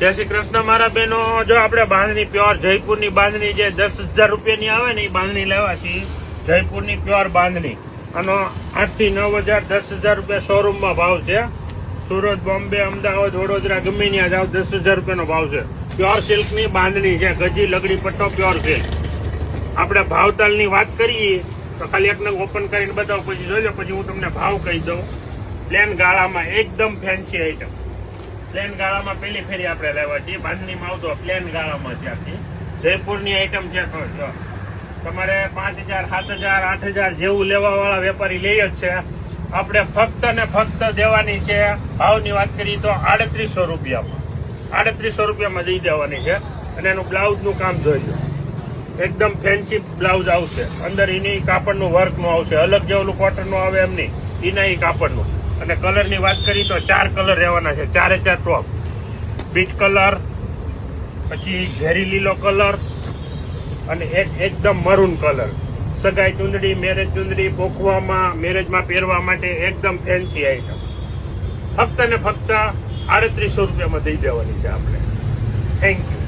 જય શ્રી કૃષ્ણ મારા બહેનો. જો આપણે બાંધણી પ્યોર જયપુરની બાંધણી જે 10,000 રૂપિયાની આવે ને એ બાંધણી લેવાથી જયપુરની પ્યોર બાંધણી આનો 8 થી 9,000 10,000 રૂપિયા શોરૂમમાં ભાવ છે. સુરત, બોમ્બે, અમદાવાદ, વડોદરા ગમે ત્યાં જાવ 10,000 રૂપિયાનો ભાવ છે. પ્યોર સિલ્કની બાંધણી છે, ગજી લગડી પટ્ટો પ્યોર સિલ્ક. આપણે ભાવતાલની વાત કરીએ તો ખાલી એકને ઓપન કરીને બતાવો, પછી જોજો, પછી હું તમને ભાવ કહી દઉં. પ્લેન ગાળામાં એકદમ ફેન્સી આઈટમ. પ્લેન ગાળામાં પહેલી ફેરી આપણે લેવા છીએ. બાંધણીમાં આવતો પ્લેન ગાળામાં છે. આખી જયપુરની આઈટમ છે. તમારે 5,000 7,000 8,000 જેવું લેવા વાળા વેપારી લે જ છે. આપણે ફક્ત ને ફક્ત દેવાની છે. ભાવની વાત કરીએ તો 3800 રૂપિયામાં 3800 રૂપિયામાં દઈ દેવાની છે. અને એનું બ્લાઉઝનું કામ જોઈજો, એકદમ ફેન્સી બ્લાઉઝ આવશે. અંદર એની કાપડનું વર્કનું આવશે, અલગ જે ઓલું કોટનનું આવે એમ નહીં, એના એ કાપડનું. અને કલરની વાત કરીએ તો 4 કલર રહેવાના છે. 4 ટોપ, બીટ કલર, પછી ઝેરી લીલો કલર અને એકદમ મરૂન કલર. સગાઈ ચુંદડી, મેરેજ ચુંદડી, પોખવામાં મેરેજમાં પહેરવા માટે એકદમ ફેન્સી આઈટમ. ફક્ત ને ફક્ત 3800 રૂપિયામાં દઈ દેવાની છે આપણે. Thank you.